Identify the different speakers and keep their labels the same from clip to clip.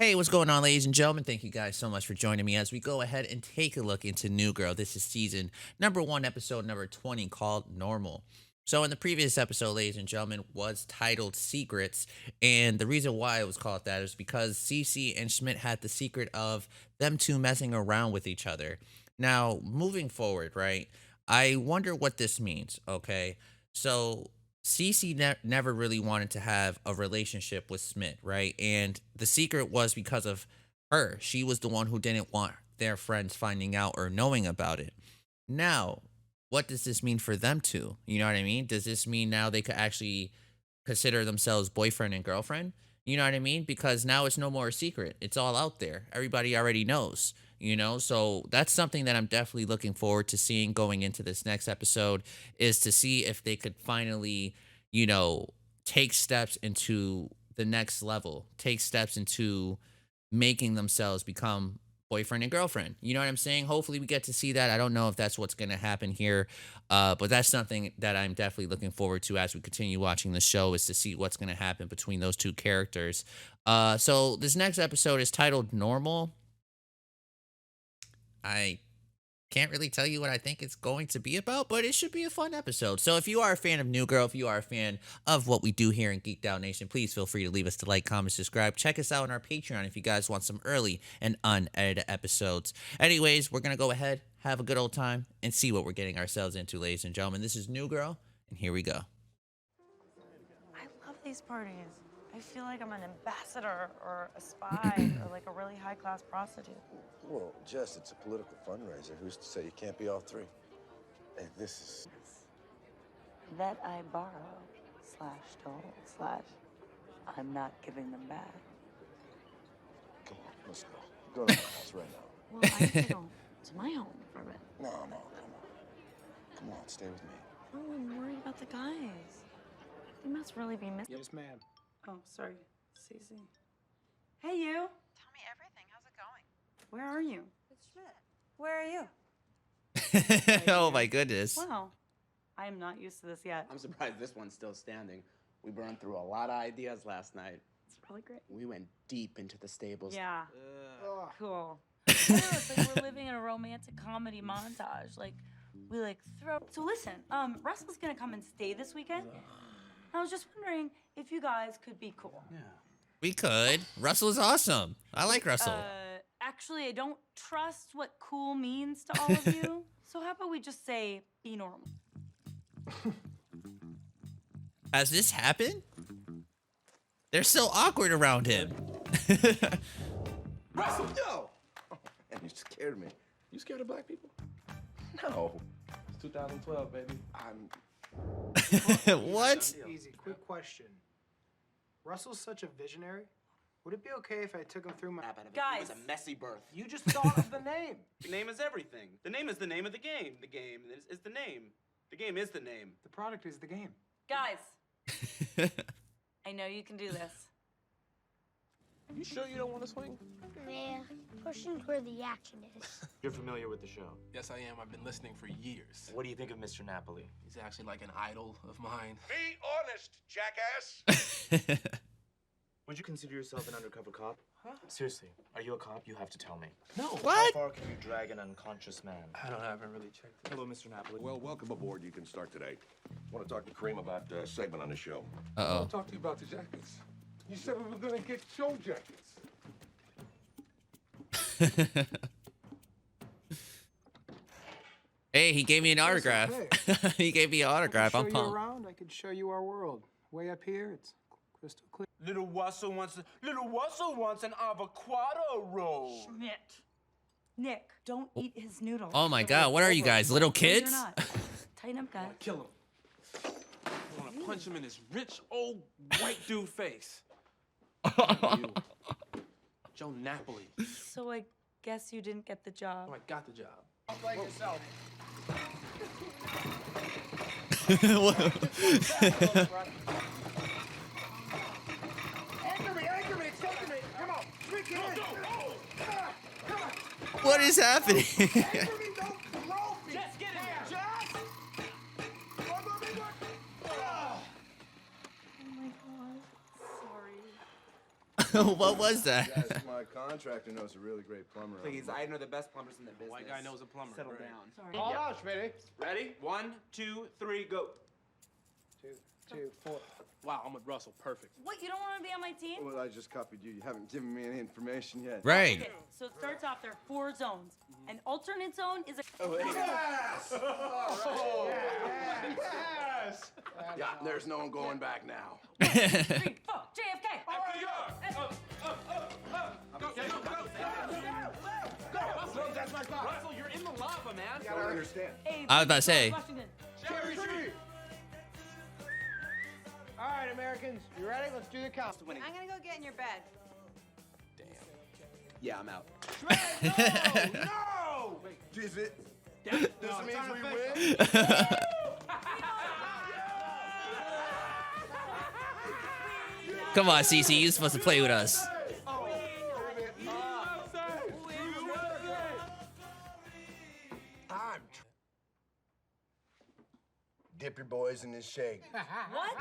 Speaker 1: Hey, what's going on, ladies and gentlemen? Thank you guys so much for joining me as we go ahead and take a look into New Girl. This is season number one, episode number 20, called Normal. So, in the previous episode, ladies and gentlemen, was titled Secrets. And the reason why it was called that is because Cece and Schmidt had the secret of them two messing around with each other. Now, moving forward, right? I wonder what this means, okay? So, Cece never really wanted to have a relationship with Smith, right? And the secret was because of her. She was the one who didn't want their friends finding out or knowing about it. Now, what does this mean for them two? You know what I mean? Does this mean now they could actually consider themselves boyfriend and girlfriend? You know what I mean? Because now it's no more a secret. It's all out there. Everybody already knows, you know? So that's something that I'm definitely looking forward to seeing going into this next episode is to see if they could finally, you know, take steps into the next level, take steps into making themselves become boyfriend and girlfriend. You know what I'm saying? Hopefully we get to see that. I don't know if that's what's going to happen here, but that's something that I'm definitely looking forward to as we continue watching the show is to see what's going to happen between those two characters. So this next episode is titled Normal. I can't really tell you what I think it's going to be about, but it should be a fun episode. So if you are a fan of New Girl, if you are a fan of what we do here in Geeked Out Nation, please feel free to leave us to like, comment, subscribe. Check us out on our Patreon if you guys want some early and unedited episodes. Anyways, we're going to go ahead, have a good old time, and see what we're getting ourselves into, ladies and gentlemen. This is New Girl, and here we go.
Speaker 2: I love these parties. I feel like I'm an ambassador or a spy or like a really high-class prostitute.
Speaker 3: Well, Jess, it's a political fundraiser. Who's to say you can't be all three? Hey, this is...
Speaker 2: That I borrow slash stole slash I'm not giving them back.
Speaker 3: Come on, let's go. Go to my house right now.
Speaker 2: Well, I have to go to my home for a bit.
Speaker 3: No, come on. Come on, stay with me.
Speaker 2: Oh, I'm worried about the guys. They must really be missing.
Speaker 4: Yes, ma'am.
Speaker 2: Oh, sorry, Cece. Hey, you.
Speaker 5: Tell me everything. How's it going?
Speaker 2: Where are you?
Speaker 5: It's Schmidt. Where are you?
Speaker 1: Oh my goodness.
Speaker 2: Wow. I am not used to this yet.
Speaker 4: I'm surprised this one's still standing. We burned through a lot of ideas last night.
Speaker 2: It's really great.
Speaker 4: We went deep into the stables.
Speaker 2: Yeah. Cool. I know, it's like we're living in a romantic comedy montage. Like, we like throw. So listen, Russell's gonna come and stay this weekend. I was just wondering if you guys could be cool.
Speaker 4: Yeah.
Speaker 1: We could. Russell is awesome. I like Russell.
Speaker 2: Actually, I don't trust what cool means to all of you. So how about we just say be normal?
Speaker 1: Has this happened? They're so awkward around him.
Speaker 3: Russell, yo! And you scared me. You scared of black people? No.
Speaker 6: It's 2012, baby.
Speaker 3: I'm...
Speaker 1: What?
Speaker 7: Easy, quick question. Russell's such a visionary. Would it be okay if I took him through my...
Speaker 2: Guys.
Speaker 4: It was a messy birth.
Speaker 7: You just thought of the name.
Speaker 6: The name is everything. The name is the name of the game. The game is the name. The game is the name.
Speaker 7: The product is the game.
Speaker 2: Guys, I know you can do this.
Speaker 6: You sure you don't want to swing?
Speaker 8: Yeah, pushing's where the action is.
Speaker 9: You're familiar with the show.
Speaker 6: Yes, I am. I've been listening for years.
Speaker 9: What do you think of Mr. Napoli?
Speaker 6: He's actually like an idol of mine.
Speaker 3: Be honest, jackass!
Speaker 9: Would you consider yourself an undercover cop? Huh? Seriously, are you a cop? You have to tell me.
Speaker 6: No.
Speaker 9: How
Speaker 1: What?
Speaker 9: far can you drag an unconscious man?
Speaker 6: I haven't really checked it.
Speaker 9: Hello, Mr. Napoli.
Speaker 3: Well, welcome aboard. You can start today. I want to talk to Kareem about a segment on the show.
Speaker 1: Uh-oh.
Speaker 10: Talk to you about the jackets. You said we were gonna get show jackets.
Speaker 1: Hey, he gave me an autograph.
Speaker 7: okay.
Speaker 1: He gave me an autograph.
Speaker 7: I
Speaker 1: I'm
Speaker 7: could show you
Speaker 1: pumped.
Speaker 7: around. I could show you our world. Way up here, it's crystal clear.
Speaker 6: Little Russell wants an avocado roll.
Speaker 2: Schmidt. Nick, don't eat his noodles.
Speaker 1: Oh my God, what are you guys, little
Speaker 2: No,
Speaker 1: kids?
Speaker 2: you're not. Tighten up, guys.
Speaker 6: Kill him. I want to punch him in his rich old white dude face. You. Joe Napoli.
Speaker 2: So I guess you didn't get the job.
Speaker 6: Oh, I got the job.
Speaker 7: Like yourself. Anchor me, it's taking me. Come on, trick it in. Come on.
Speaker 1: What is happening?
Speaker 7: Anchor me, don't throw me.
Speaker 6: Just get in there.
Speaker 7: Jess!
Speaker 2: Oh my god. Sorry.
Speaker 1: What was that?
Speaker 3: Yes, my contractor knows a really great plumber.
Speaker 4: Please, I know the best plumbers in the business.
Speaker 6: White guy knows a plumber.
Speaker 4: Settle
Speaker 6: Right.
Speaker 4: down.
Speaker 2: Sorry.
Speaker 7: Call it out, Schmitty.
Speaker 4: Ready? 1, 2, 3, go.
Speaker 7: 2, 4.
Speaker 6: Wow, I'm with Russell. Perfect.
Speaker 2: What, you don't want to be on my team?
Speaker 3: Well, I just copied you. You haven't given me any information yet.
Speaker 1: Right.
Speaker 2: Okay, so it starts off, there are 4 zones. An alternate zone is a...
Speaker 3: Yes!
Speaker 7: Yes!
Speaker 3: Yeah, there's no one going back now.
Speaker 2: 3, 4, JFK!
Speaker 4: Russell, you're in the lava, man.
Speaker 3: I don't understand.
Speaker 1: I was about to say.
Speaker 2: Washington.
Speaker 7: Cherry tree! All right, Americans, you ready? Let's do the count.
Speaker 5: I'm gonna go get in your bed.
Speaker 4: Yeah, I'm out.
Speaker 7: No!
Speaker 3: Is it?
Speaker 7: No,
Speaker 3: This
Speaker 7: it's
Speaker 3: means we
Speaker 7: unofficial.
Speaker 3: win?
Speaker 1: Come on, Cece, you're supposed to play with us.
Speaker 3: Dip your boys in this shake.
Speaker 2: What?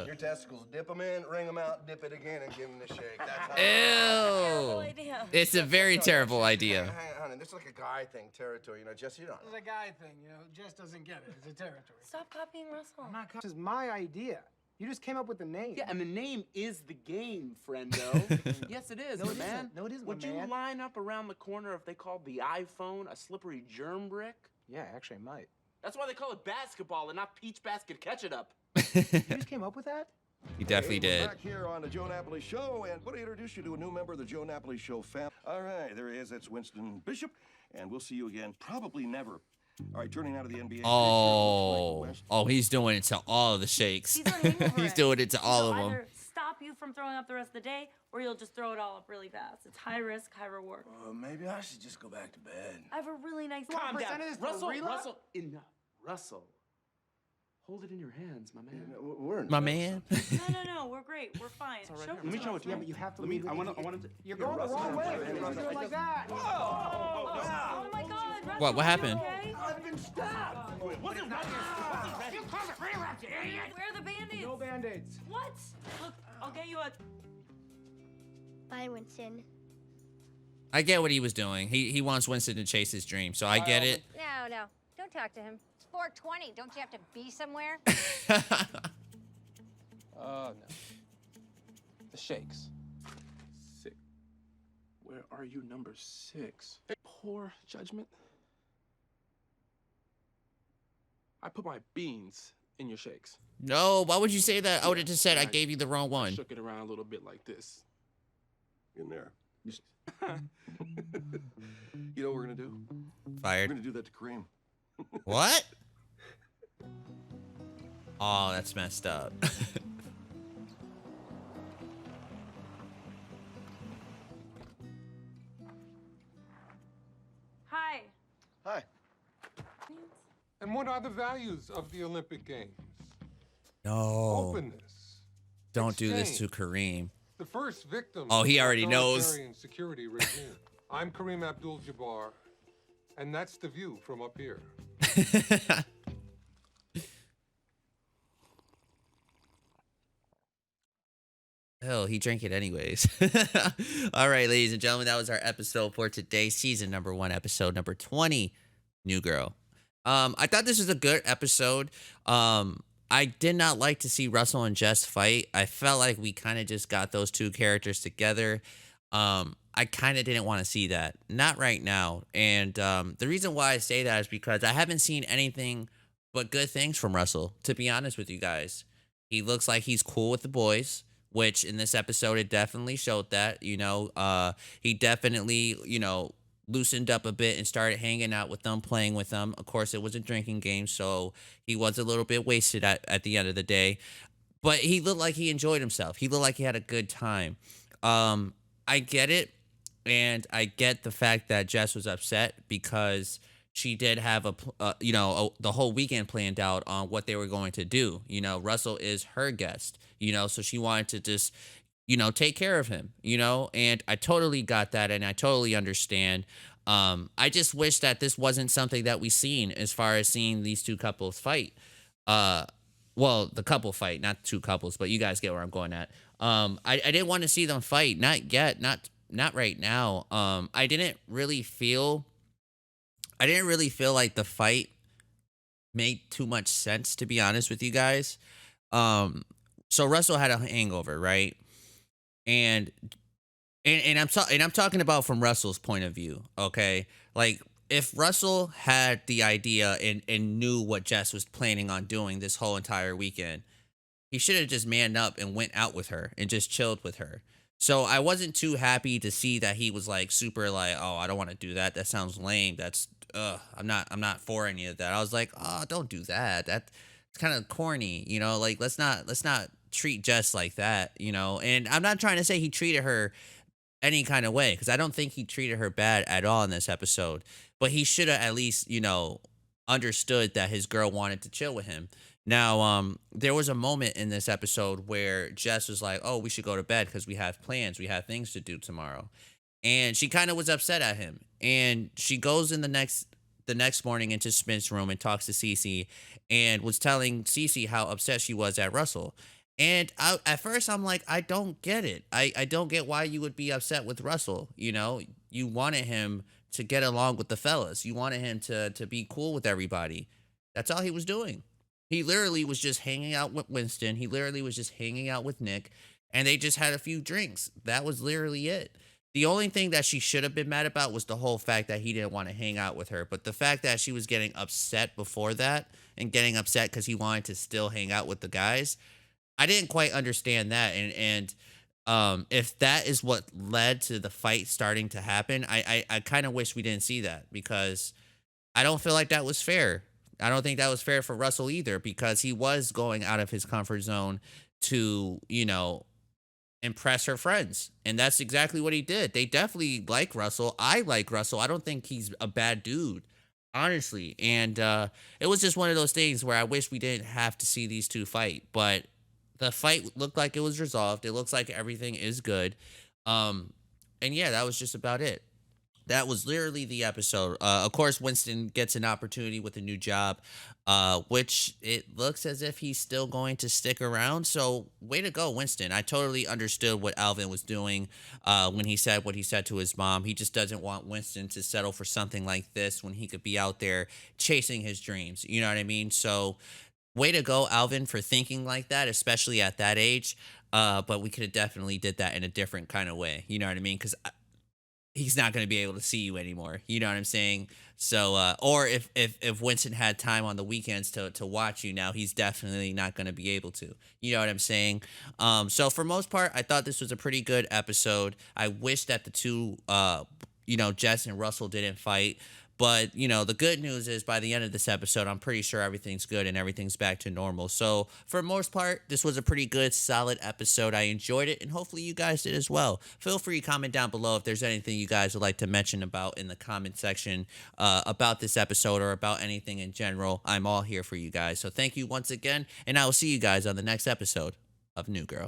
Speaker 3: Your testicles, dip them in, wring them out, dip it again, and give them the shake. That's how.
Speaker 2: Terrible
Speaker 1: Ew.
Speaker 2: idea.
Speaker 1: It's a very terrible idea.
Speaker 3: Hang on, this is like a guy thing, territory. You know, Jesse, you don't.
Speaker 7: This is a guy thing, you know. Jess doesn't get it. It's a territory.
Speaker 2: Stop copying Russell.
Speaker 7: I'm not. This is my idea. You just came up with the name.
Speaker 4: Yeah, and the name is the game, friendo. Yes, it is,
Speaker 7: No,
Speaker 4: my
Speaker 7: it
Speaker 4: man.
Speaker 7: isn't. No, it isn't,
Speaker 4: Would
Speaker 7: my
Speaker 4: you
Speaker 7: man.
Speaker 4: line up around the corner if they called the iPhone a slippery germ brick?
Speaker 7: Yeah, actually, I might.
Speaker 4: That's why they call it basketball and not peach basket ketchup.
Speaker 7: You just came up with that?
Speaker 1: He definitely
Speaker 3: Hey,
Speaker 1: did.
Speaker 3: we're back here on the Joe Napoli Show, and want to introduce you to a new member of the Joe Napoli Show family. All right, there he is. That's Winston Bishop, and we'll see you again. Probably never. All right, turning now to the NBA.
Speaker 1: Oh, he's doing it to all of the shakes.
Speaker 2: He's on hangover
Speaker 1: He's
Speaker 2: it.
Speaker 1: doing it to all
Speaker 2: He'll
Speaker 1: of them.
Speaker 2: either stop you from throwing up the rest of the day, or you'll just throw it all up really fast. It's high risk, high reward.
Speaker 3: Maybe I should just go back to bed.
Speaker 2: I have a really nice
Speaker 4: Calm down.
Speaker 7: Percent of this for
Speaker 4: Russell,
Speaker 7: relapse?
Speaker 4: Russell. Hold it in your hands, my man.
Speaker 3: We're in
Speaker 1: My man.
Speaker 2: No, we're great. We're fine.
Speaker 4: all right
Speaker 2: Show
Speaker 4: here.
Speaker 2: me
Speaker 4: Let me show it to
Speaker 7: Yeah,
Speaker 4: you.
Speaker 7: but you have to
Speaker 4: Let me.
Speaker 7: leave it.
Speaker 4: I want to.
Speaker 7: You're going the wrong way. You're doing it like that.
Speaker 2: Oh my God, Russell,
Speaker 1: What
Speaker 2: are you
Speaker 1: happened?
Speaker 2: okay?
Speaker 3: I've been stabbed.
Speaker 2: Where are the band-aids?
Speaker 7: No band-aids.
Speaker 2: What? Look, I'll get you a...
Speaker 8: Bye, Winston.
Speaker 1: I get what he was doing. He wants Winston to chase his dream, so I get it.
Speaker 5: No. Don't talk to him. It's 4:20. Don't you have to be somewhere?
Speaker 6: No. The shakes. 6. Where are you, number 6? Poor judgment. I put my beans in your shakes.
Speaker 1: No, why would you say that? I would have just said I gave you the wrong one.
Speaker 6: Shook it around a little bit like this.
Speaker 3: In there. You know what we're gonna do? We're
Speaker 1: Fired.
Speaker 3: gonna do that to Kareem.
Speaker 1: What? Oh, that's messed up.
Speaker 2: Hi.
Speaker 3: Hi.
Speaker 10: And what are the values of the Olympic Games?
Speaker 1: No.
Speaker 10: Openness.
Speaker 1: Don't do this to
Speaker 10: exchange,
Speaker 1: Kareem.
Speaker 10: The first victim.
Speaker 1: Oh, he
Speaker 10: of
Speaker 1: already knows.
Speaker 10: authoritarian security regime. I'm Kareem Abdul-Jabbar, and that's the view from up here.
Speaker 1: Hell, he drank it anyways. All right, ladies and gentlemen, that was our episode for today, season number 1, episode number 20, New Girl. I thought this was a good episode. I did not like to see Russell and Jess fight. I felt like we kind of just got those two characters together. I kind of didn't want to see that. Not right now. And the reason why I say that is because I haven't seen anything but good things from Russell, to be honest with you guys. He looks like he's cool with the boys, which in this episode, it definitely showed that, you know, he definitely, you know, loosened up a bit and started hanging out with them, playing with them. Of course, it was a drinking game, so he was a little bit wasted at the end of the day. But he looked like he enjoyed himself. He looked like he had a good time. I get it, and I get the fact that Jess was upset because she did have the whole weekend planned out on what they were going to do. You know, Russell is her guest, you know, so she wanted to just, you know, take care of him, you know, and I totally got that, and I totally understand. I just wish that this wasn't something that we seen as far as seeing these two couples fight. well, the couple fight, not two couples, but you guys get where I'm going at. I didn't want to see them fight, not yet, not right now. I didn't really feel like the fight made too much sense, to be honest with you guys. So Russell had a hangover, right? And and I'm talking about from Russell's point of view, okay? Like if Russell had the idea and knew what Jess was planning on doing this whole entire weekend, he should have just manned up and went out with her and just chilled with her. So I wasn't too happy to see that he was like super like, oh, I don't want to do that. That sounds lame. That's I'm not for any of that. I was like, oh, don't do that. That's kind of corny, you know. Like let's not treat Jess like that, you know. And I'm not trying to say he treated her any kind of way because I don't think he treated her bad at all in this episode. But he should have at least, you know, understood that his girl wanted to chill with him. Now, there was a moment in this episode where Jess was like, "Oh, we should go to bed because we have plans. We have things to do tomorrow," and she kind of was upset at him. And she goes in the next morning into Smith's room and talks to Cece, and was telling Cece how upset she was at Russell. And at first, I'm like, I don't get it. I don't get why you would be upset with Russell. You know, you wanted him to get along with the fellas. You wanted him to be cool with everybody. That's all he was doing. He literally was just hanging out with Winston. He literally was just hanging out with Nick, and they just had a few drinks. That was literally it. The only thing that she should have been mad about was the whole fact that he didn't want to hang out with her. But the fact that she was getting upset before that and getting upset because he wanted to still hang out with the guys, I didn't quite understand that. And if that is what led to the fight starting to happen, I kind of wish we didn't see that because I don't feel like that was fair. I don't think that was fair for Russell either because he was going out of his comfort zone to, you know, impress her friends. And that's exactly what he did. They definitely like Russell. I like Russell. I don't think he's a bad dude, honestly. And it was just one of those things where I wish we didn't have to see these two fight. But the fight looked like it was resolved. It looks like everything is good. And yeah, that was just about it. That was literally the episode. Of course, Winston gets an opportunity with a new job, which it looks as if he's still going to stick around. So, way to go, Winston. I totally understood what Alvin was doing when he said what he said to his mom. He just doesn't want Winston to settle for something like this when he could be out there chasing his dreams. You know what I mean? So, way to go, Alvin, for thinking like that, especially at that age. But we could have definitely did that in a different kind of way. You know what I mean? Because he's not going to be able to see you anymore. You know what I'm saying? So, or if Winston had time on the weekends to watch you now, he's definitely not going to be able to. You know what I'm saying? So for most part, I thought this was a pretty good episode. I wish that the two, Jess and Russell didn't fight. But, the good news is by the end of this episode, I'm pretty sure everything's good and everything's back to normal. So, for most part, this was a pretty good, solid episode. I enjoyed it, and hopefully you guys did as well. Feel free to comment down below if there's anything you guys would like to mention about in the comment section about this episode or about anything in general. I'm all here for you guys. So, thank you once again, and I will see you guys on the next episode of New Girl.